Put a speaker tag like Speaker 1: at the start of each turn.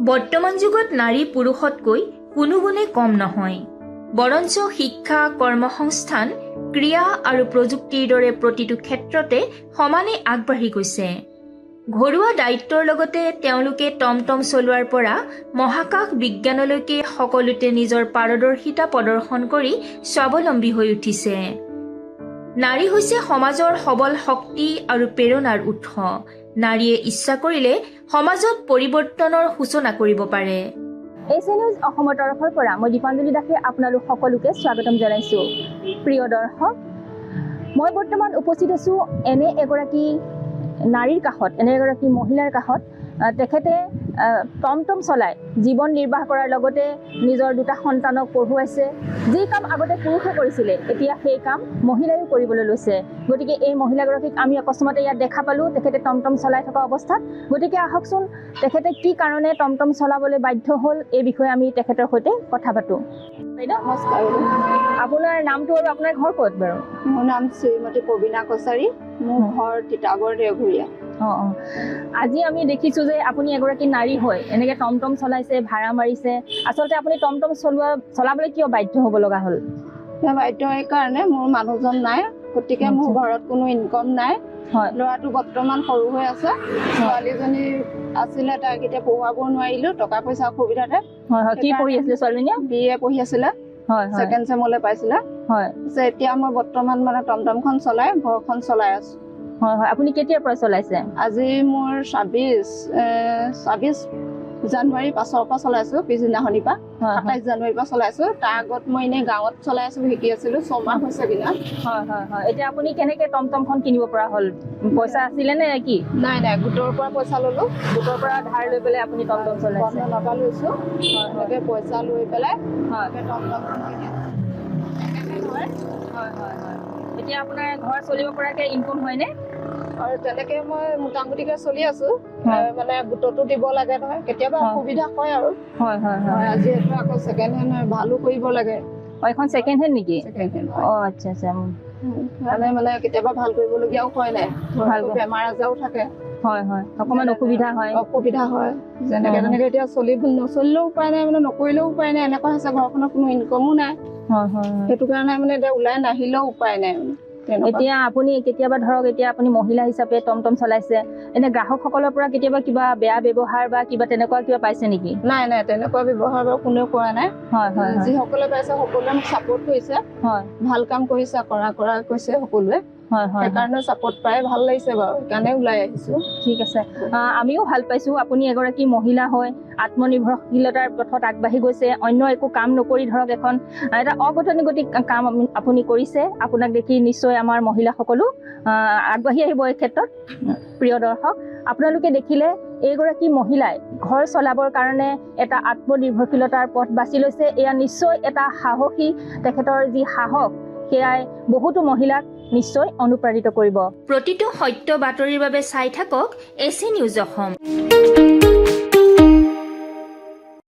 Speaker 1: বৰ্তমান যুগত নাৰী পুৰুষতকৈ কোনো গুণে কম নহয়। বৰঞ্চ শিক্ষা, কৰ্মসংস্থান, ক্ৰীড়া আৰু প্ৰযুক্তিৰ দৰে প্ৰতিটো ক্ষেত্ৰতে সমানে আগবাঢ়ি গৈছে। ঘৰুৱা দায়িত্বৰ লগতে তেওঁলোকে টমটম চলোৱাৰ পৰা মহাকাশ বিজ্ঞানলৈকে সকলোতে নিজৰ পাৰদৰ্শিতা প্ৰদৰ্শন কৰি স্বাৱলম্বী হৈ উঠিছে। নাৰী হৈছে সমাজৰ সবল শক্তি আৰু প্ৰেৰণাৰ উৎস। নাৰীয়ে ইচ্ছা কৰিলে সমাজত পৰিৱৰ্তনৰ সূচনা কৰিব পাৰে।
Speaker 2: AC নিউজ অসমৰ তৰফৰ পৰা মই দীপাঞ্জলি দাসে আপোনালোক সকলোকে স্বাগতম জনাইছোঁ। প্ৰিয় দৰ্শক, মই বৰ্তমান উপস্থিত আছোঁ এনে এগৰাকী নাৰীৰ কাষত, এনে এগৰাকী মহিলাৰ কাষত। তেখেতে টমটম চলাই জীৱন নিৰ্বাহ কৰাৰ লগতে নিজৰ দুটা সন্তানক পঢ়ুৱাইছে। যি কাম আগতে পুৰুষে কৰিছিলে, এতিয়া সেই কাম মহিলায়ো কৰিবলৈ লৈছে। গতিকে এই মহিলাগৰাকীক আমি অকস্মাতে ইয়াত দেখা পালোঁ, তেখেতে টমটম চলাই থকা অৱস্থাত। গতিকে আহকচোন, তেখেতে কি কাৰণে টমটম চলাবলৈ বাধ্য হ'ল এই বিষয়ে আমি তেখেতৰ সৈতে কথা পাতোঁ।
Speaker 3: নমস্কাৰ।
Speaker 2: আপোনাৰ নামটো আৰু আপোনাৰ ঘৰ ক'ত বাৰু?
Speaker 3: মোৰ নাম শ্ৰীমতী প্ৰবীণা কছাৰী, মোৰ ঘৰ তিতাবৰ দেওঘৰীয়া।
Speaker 2: আজি আমি দেখিছোঁ যে আপুনি এগৰাকী নাৰী হৈ এনেকৈ টমটম চলাইছে, ভাড়া মাৰিছে। আচলতে আপুনি টমটম চলাবলৈ কিয় বাধ্য হ'ব লগা হ'ল?
Speaker 3: বাধ্য সেইকাৰণে মোৰ মানুহজন নাই, গতিকে মোৰ ঘৰত কোনো ইনকম নাই। ল'ৰাটো বৰ্তমান সৰু হৈ আছে, ছোৱালীজনী আছিলে, তাইক এতিয়া পঢ়ুৱাব নোৱাৰিলোঁ টকা পইচা অসুবিধাতে।
Speaker 2: কি পঢ়ি আছিলে ছোৱালীজনীয়ে?
Speaker 3: BA পঢ়ি আছিলে, ছেকেণ্ড চেমলৈ পাইছিলে। এতিয়া মই বৰ্তমান মানে টমটমখন চলাই ঘৰখন চলাই আছোঁ।
Speaker 2: আপুনি কেতিয়াৰ পৰা চলাইছে?
Speaker 3: আজি মোৰ 26 জানুৱাৰী পাছৰ পৰা চলাইছোঁ, পিছদিনাখনিৰ পৰা 27 জানুৱাৰীৰ পৰা চলাইছোঁ। তাৰ আগত মই এনেই গাঁৱত চলাই আছোঁ, শিকি আছিলোঁ, 6 মাহ হৈছে বিনা।
Speaker 2: এতিয়া আপুনি কেনেকৈ টমটমখন কিনিব পৰা হ'ল? পইচা আছিলে নে কি?
Speaker 3: নাই, গোটৰ পৰা পইচা ল'লোঁ।
Speaker 2: গোটৰ পৰা ধাৰ লৈ পেলাই আপুনি টমটম চলাইছে?
Speaker 3: বন্ধনৰ পৰা লৈছোঁ, এনেকৈ পইচা লৈ পেলাই টমটমখন কিনিছোঁ।
Speaker 2: এতিয়া আপোনাৰ ঘৰ চলিব পৰাকৈ ইনকম হয়নে?
Speaker 3: আৰু তেনেকে মই মোটামুটিকে চলি আছোঁ। মানে গোটতো দিব লাগে নহয়, কেতিয়াবা অসুবিধা হয় আৰু। যিহেতু আকৌ ছেকেণ্ড হেণ্ড ভালো কৰিব লাগে।
Speaker 2: এখন ছেকেণ্ড হেণ্ড নেকি?
Speaker 3: Second hand.
Speaker 2: আচ্ছা।
Speaker 3: মানে কেতিয়াবা ভাল কৰিবলগীয়াও হয় নাই, বেমাৰ আজাৰো থাকে।
Speaker 2: অকণমান অসুবিধা হয়।
Speaker 3: যেনেকে তেনেকে এতিয়া নচলিলেও উপায় নাই, মানে নকৰিলেও উপায় নাই, এনেকুৱা হৈছে। ঘৰখনত কোনো ইনকমো নাই, সেইটো কাৰণে মানে এতিয়া ওলাই নাহিলেও উপায় নাই মানে।
Speaker 2: এতিয়া আপুনি কেতিয়াবা ধৰক, এতিয়া আপুনি মহিলা হিচাপে টমটম চলাইছে, এনে গ্ৰাহকসকলৰ পৰা কেতিয়াবা কিবা বেয়া ব্যৱহাৰ বা কিবা তেনেকুৱা কিবা পাইছে নেকি?
Speaker 3: নাই, তেনেকুৱা ব্যৱহাৰ বাৰু কোনেও কৰা নাই। যিসকলে পাইছে সকলোৱে মোক ছাপোৰ্ট কৰিছে, ভাল কাম কৰিছে, কৰা কৈছে সকলোৱে। সেইকাৰণে ছাপোৰ্ট পাই ভাল লাগিছে বাৰু, সেইকাৰণে ওলাই আহিছোঁ।
Speaker 2: ঠিক আছে, আমিও ভাল পাইছোঁ। আপুনি এগৰাকী মহিলা হৈ আত্মনিৰ্ভৰশীলতাৰ পথত আগবাঢ়ি গৈছে। অন্য একো কাম নকৰি ধৰক এটা অগতানুগতিক কাম আপুনি কৰিছে। আপোনাক দেখি নিশ্চয় আমাৰ মহিলাসকলো আগবাঢ়ি আহিব এই ক্ষেত্ৰত। প্ৰিয় দৰ্শক, আপোনালোকে দেখিলে এইগৰাকী মহিলাই ঘৰ চলাবৰ কাৰণে এটা আত্মনিৰ্ভৰশীলতাৰ পথ বাছি লৈছে। এয়া নিশ্চয় এটা সাহসী, তেখেতৰ যি সাহস সেয়াই বহুতো মহিলাক নিশ্চয় অনুপ্ৰাণিত কৰিব।
Speaker 1: প্ৰতিটো সত্য বাতৰিৰ বাবে চাই থাকক AC নিউজ অসম।